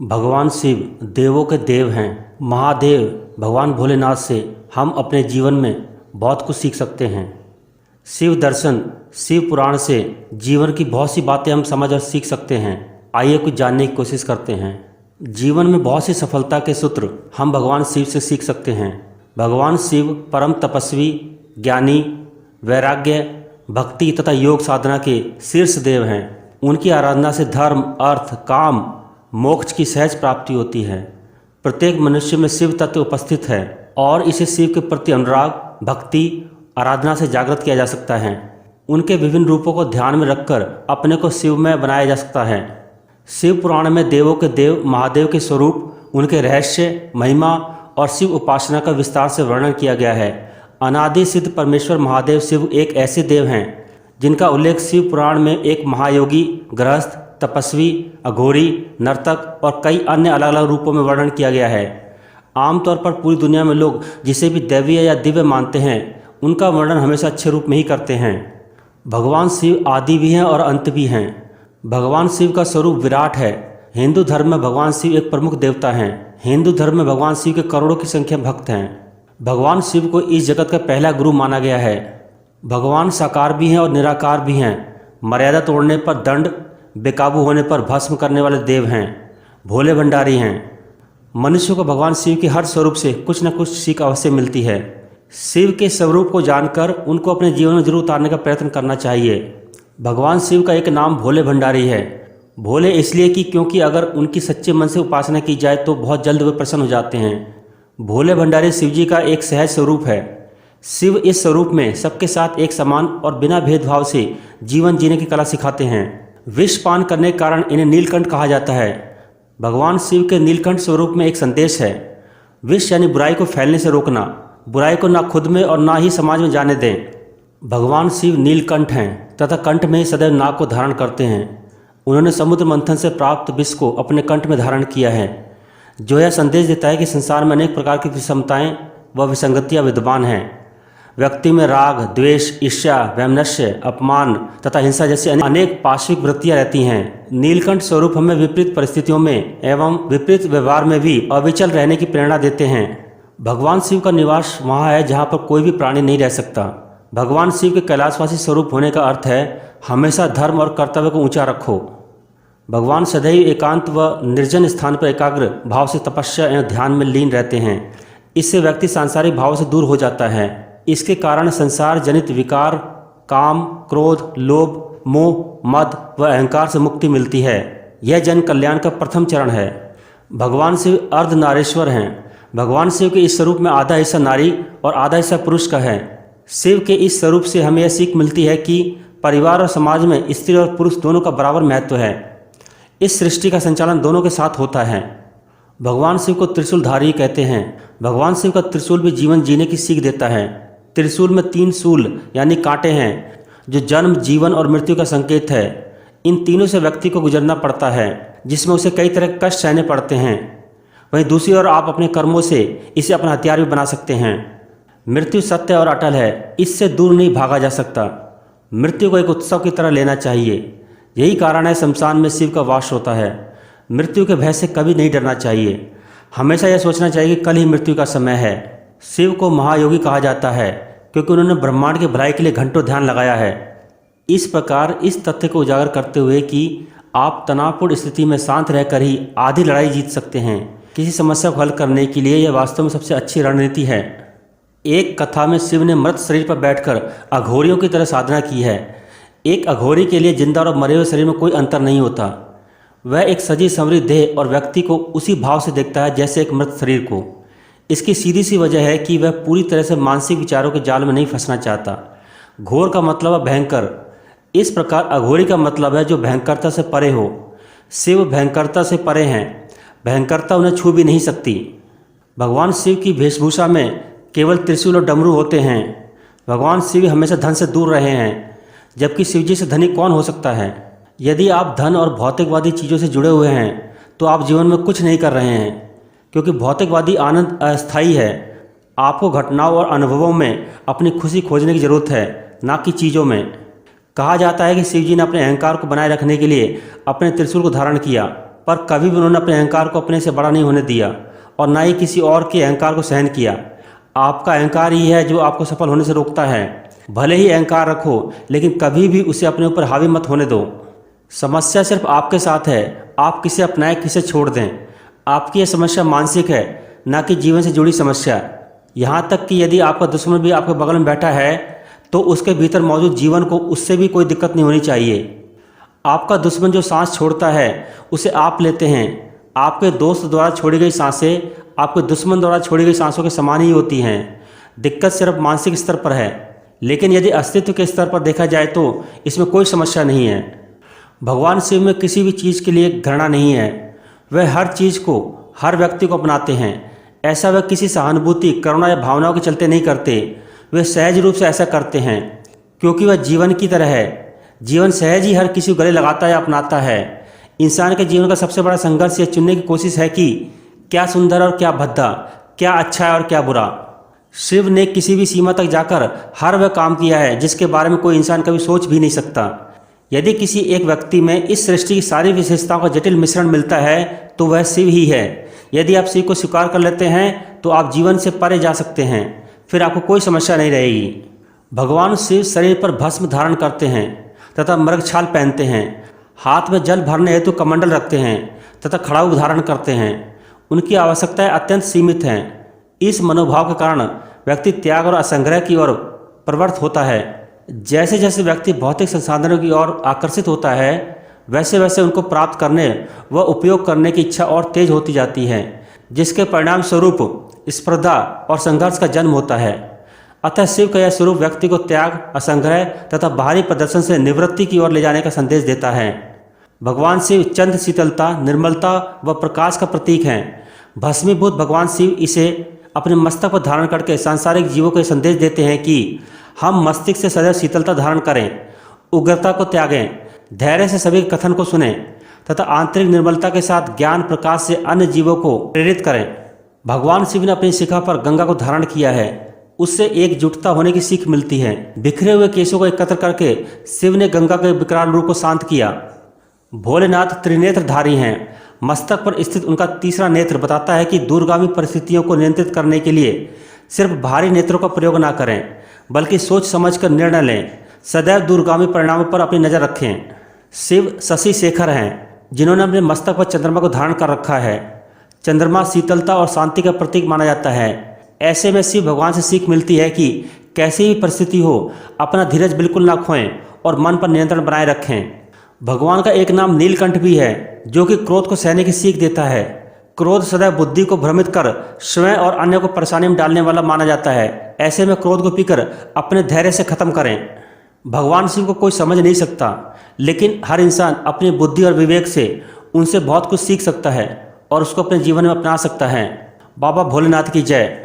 भगवान शिव देवों के देव हैं। महादेव भगवान भोलेनाथ से हम अपने जीवन में बहुत कुछ सीख सकते हैं। शिव दर्शन, शिव पुराण से जीवन की बहुत सी बातें हम समझ और सीख सकते हैं। आइए कुछ जानने की कोशिश करते हैं। जीवन में बहुत सी सफलता के सूत्र हम भगवान शिव से सीख सकते हैं। भगवान शिव परम तपस्वी, ज्ञानी, वैराग्य, भक्ति तथा योग साधना के शीर्ष देव हैं। उनकी आराधना से धर्म, अर्थ, काम, मोक्ष की सहज प्राप्ति होती है। प्रत्येक मनुष्य में शिव तत्व उपस्थित है और इसे शिव के प्रति अनुराग, भक्ति, आराधना से जागृत किया जा सकता है। उनके विभिन्न रूपों को ध्यान में रखकर अपने को शिवमय बनाया जा सकता है। शिव पुराण में देवों के देव महादेव के स्वरूप, उनके रहस्य, महिमा और शिव उपासना का विस्तार से वर्णन किया गया है। अनादि सिद्ध परमेश्वर महादेव शिव एक ऐसे देव हैं जिनका उल्लेख शिव पुराण में एक महायोगी, गृहस्थ, तपस्वी, अघोरी, नर्तक और कई अन्य अलग अलग रूपों में वर्णन किया गया है। आमतौर पर पूरी दुनिया में लोग जिसे भी दैवीय या दिव्य मानते हैं, उनका वर्णन हमेशा अच्छे रूप में ही करते हैं। भगवान शिव आदि भी हैं और अंत भी हैं। भगवान शिव का स्वरूप विराट है। हिंदू धर्म में भगवान शिव एक प्रमुख देवता हैं। हिंदू धर्म में भगवान शिव के करोड़ों की संख्या भक्त हैं। भगवान शिव को इस जगत का पहला गुरु माना गया है। भगवान साकार भी हैं और निराकार भी हैं। मर्यादा तोड़ने पर दंड, बेकाबू होने पर भस्म करने वाले देव हैं। भोले भंडारी हैं। मनुष्य को भगवान शिव के हर स्वरूप से कुछ न कुछ सीख अवश्य मिलती है। शिव के स्वरूप को जानकर उनको अपने जीवन में जरूर उतारने का प्रयत्न करना चाहिए। भगवान शिव का एक नाम भोले भंडारी है। भोले इसलिए कि क्योंकि अगर उनकी सच्चे मन से उपासना की जाए तो बहुत जल्द वे प्रसन्न हो जाते हैं। भोले भंडारी शिव जी का एक सहज स्वरूप है। शिव इस स्वरूप में सबके साथ एक समान और बिना भेदभाव से जीवन जीने की कला सिखाते हैं। विष पान करने के कारण इन्हें नीलकंठ कहा जाता है। भगवान शिव के नीलकंठ स्वरूप में एक संदेश है। विष यानी बुराई को फैलने से रोकना, बुराई को ना खुद में और ना ही समाज में जाने दें। भगवान शिव नीलकंठ हैं तथा कंठ में ही सदैव नाग को धारण करते हैं। उन्होंने समुद्र मंथन से प्राप्त विष को अपने कंठ में धारण किया है, जो यह संदेश देता है कि संसार में अनेक प्रकार की विषमताएं व विसंगतियां विद्यमान हैं। व्यक्ति में राग, द्वेष, ईर्ष्या, वैमनस्य, अपमान तथा हिंसा जैसी अनेक पार्श्विक वृत्तियां रहती हैं। नीलकंठ स्वरूप हमें विपरीत परिस्थितियों में एवं विपरीत व्यवहार में भी अविचल रहने की प्रेरणा देते हैं। भगवान शिव का निवास वहाँ है जहाँ पर कोई भी प्राणी नहीं रह सकता। भगवान शिव के कैलाशवासी स्वरूप होने का अर्थ है हमेशा धर्म और कर्तव्य को ऊंचा रखो। भगवान सदैव एकांत व निर्जन स्थान पर एकाग्र भाव से तपस्या एवं ध्यान में लीन रहते हैं। इससे व्यक्ति सांसारिक भाव से दूर हो जाता है। इसके कारण संसार जनित विकार, काम, क्रोध, लोभ, मोह, मद व अहंकार से मुक्ति मिलती है। यह जन कल्याण का प्रथम चरण है। भगवान शिव अर्धनारीश्वर हैं। भगवान शिव के इस स्वरूप में आधा हिस्सा नारी और आधा हिस्सा पुरुष का है। शिव के इस स्वरूप से हमें यह सीख मिलती है कि परिवार और समाज में स्त्री और पुरुष दोनों का बराबर महत्व है। इस सृष्टि का संचालन दोनों के साथ होता है। भगवान शिव को त्रिशूलधारी कहते हैं। भगवान शिव का त्रिशूल भी जीवन जीने की सीख देता है। त्रिशूल में 3 शूल यानी कांटे हैं, जो जन्म, जीवन और मृत्यु का संकेत है। इन तीनों से व्यक्ति को गुजरना पड़ता है, जिसमें उसे कई तरह के कष्ट सहने पड़ते हैं। वहीं दूसरी ओर आप अपने कर्मों से इसे अपना हथियार भी बना सकते हैं। मृत्यु सत्य और अटल है, इससे दूर नहीं भागा जा सकता। मृत्यु को एक उत्सव की तरह लेना चाहिए। यही कारण है शमशान में शिव का वास होता है। मृत्यु के भय से कभी नहीं डरना चाहिए। हमेशा यह सोचना चाहिए कि कल ही मृत्यु का समय है। शिव को महायोगी कहा जाता है क्योंकि उन्होंने ब्रह्मांड की भलाई के लिए घंटों ध्यान लगाया है। इस प्रकार इस तथ्य को उजागर करते हुए कि आप तनावपूर्ण स्थिति में शांत रहकर ही आधी लड़ाई जीत सकते हैं। किसी समस्या को हल करने के लिए यह वास्तव में सबसे अच्छी रणनीति है। एक कथा में शिव ने मृत शरीर पर बैठकर अघोरियों की तरह साधना की है। एक अघोरी के लिए जिंदा और मरे हुए शरीर में कोई अंतर नहीं होता। वह एक सजी संवरी देह और व्यक्ति को उसी भाव से देखता है जैसे एक मृत शरीर को। इसकी सीधी सी वजह है कि वह पूरी तरह से मानसिक विचारों के जाल में नहीं फंसना चाहता। घोर का मतलब है भयंकर। इस प्रकार अघोरी का मतलब है जो भयंकरता से परे हो। शिव भयंकरता से परे हैं। भयंकरता उन्हें छू भी नहीं सकती। भगवान शिव की वेशभूषा में केवल त्रिशूल और डमरू होते हैं। भगवान शिव हमेशा धन से दूर रहे हैं, जबकि शिव जी से धनी कौन हो सकता है। यदि आप धन और भौतिकवादी चीज़ों से जुड़े हुए हैं तो आप जीवन में कुछ नहीं कर रहे हैं, क्योंकि भौतिकवादी आनंद अस्थायी है। आपको घटनाओं और अनुभवों में अपनी खुशी खोजने की जरूरत है, ना कि चीज़ों में। कहा जाता है कि शिव जी ने अपने अहंकार को बनाए रखने के लिए अपने त्रिशूल को धारण किया। पर कभी भी उन्होंने अपने अहंकार को अपने से बड़ा नहीं होने दिया और ना ही किसी और के अहंकार को सहन किया। आपका अहंकार ही है जो आपको सफल होने से रोकता है। भले ही अहंकार रखो, लेकिन कभी भी उसे अपने ऊपर हावी मत होने दो। समस्या सिर्फ आपके साथ है, आप किसे अपनाएं किसे छोड़ दें। आपकी यह समस्या मानसिक है, ना कि जीवन से जुड़ी समस्या। यहाँ तक कि यदि आपका दुश्मन भी आपके बगल में बैठा है तो उसके भीतर मौजूद जीवन को उससे भी कोई दिक्कत नहीं होनी चाहिए। आपका दुश्मन जो सांस छोड़ता है उसे आप लेते हैं। आपके दोस्त द्वारा छोड़ी गई सांसें आपके दुश्मन द्वारा छोड़ी गई सांसों के समान ही होती हैं। दिक्कत सिर्फ मानसिक स्तर पर है, लेकिन यदि अस्तित्व के स्तर पर देखा जाए तो इसमें कोई समस्या नहीं है। भगवान शिव में किसी भी चीज़ के लिए घृणा नहीं है। वह हर चीज़ को, हर व्यक्ति को अपनाते हैं। ऐसा वह किसी सहानुभूति, करुणा या भावनाओं के चलते नहीं करते। वे सहज रूप से ऐसा करते हैं क्योंकि वह जीवन की तरह है। जीवन सहज ही हर किसी को गले लगाता या अपनाता है। इंसान के जीवन का सबसे बड़ा संघर्ष यह चुनने की कोशिश है कि क्या सुंदर और क्या भद्दा, क्या अच्छा है और क्या बुरा। शिव ने किसी भी सीमा तक जाकर हर वह काम किया है जिसके बारे में कोई इंसान कभी सोच भी नहीं सकता। यदि किसी एक व्यक्ति में इस सृष्टि की सारी विशेषताओं का जटिल मिश्रण मिलता है तो वह शिव ही है। यदि आप शिव को स्वीकार कर लेते हैं तो आप जीवन से परे जा सकते हैं, फिर आपको कोई समस्या नहीं रहेगी। भगवान शिव शरीर पर भस्म धारण करते हैं तथा मृगछाल पहनते हैं। हाथ में जल भरने हेतु कमंडल रखते हैं तथा खड़ाऊ धारण करते हैं। उनकी आवश्यकताएं अत्यंत सीमित हैं। इस मनोभाव के कारण व्यक्ति त्याग और असंग्रह की ओर प्रवृत्त होता है। जैसे जैसे व्यक्ति भौतिक संसाधनों की ओर आकर्षित होता है, वैसे वैसे उनको प्राप्त करने व उपयोग करने की इच्छा और तेज होती जाती है, जिसके परिणाम स्वरूप स्पर्धा और संघर्ष का जन्म होता है। अतः शिव का यह स्वरूप व्यक्ति को त्याग, असंग्रह तथा बाहरी प्रदर्शन से निवृत्ति की ओर ले जाने का संदेश देता है। भगवान शिव चंद्र शीतलता, निर्मलता व प्रकाश का प्रतीक हैं। भस्मीभूत भगवान शिव इसे अपने मस्तक पर धारण करके सांसारिक जीवों को संदेश देते हैं कि हम मस्तिष्क से सदैव शीतलता धारण करें, उग्रता को त्यागें, धैर्य से सभी कथन को सुने तथा आंतरिक निर्मलता के साथ ज्ञान प्रकाश से अन्य जीवों को प्रेरित करें। भगवान शिव ने अपनी शिखा पर गंगा को धारण किया है। उससे एकजुटता होने की सीख मिलती है। बिखरे हुए केशों को एकत्र करके शिव ने गंगा के विकराल रूप को शांत किया। भोलेनाथ त्रिनेत्रधारी हैं। मस्तक पर स्थित उनका तीसरा नेत्र बताता है कि दूरगामी परिस्थितियों को नियंत्रित करने के लिए सिर्फ भारी नेत्रों का प्रयोग ना करें, बल्कि सोच समझकर निर्णय लें। सदैव दूरगामी परिणामों पर अपनी नज़र रखें। शिव शशि शेखर हैं, जिन्होंने अपने मस्तक पर चंद्रमा को धारण कर रखा है। चंद्रमा शीतलता और शांति का प्रतीक माना जाता है। ऐसे में शिव भगवान से सीख मिलती है कि कैसी भी परिस्थिति हो, अपना धीरज बिल्कुल ना खोएं और मन पर नियंत्रण बनाए रखें। भगवान का एक नाम नीलकंठ भी है, जो कि क्रोध को सहने की सीख देता है। क्रोध सदैव बुद्धि को भ्रमित कर स्वयं और अन्य को परेशानी में डालने वाला माना जाता है। ऐसे में क्रोध को पीकर अपने धैर्य से खत्म करें। भगवान शिव को कोई समझ नहीं सकता, लेकिन हर इंसान अपनी बुद्धि और विवेक से उनसे बहुत कुछ सीख सकता है और उसको अपने जीवन में अपना सकता है। बाबा भोलेनाथ की जय।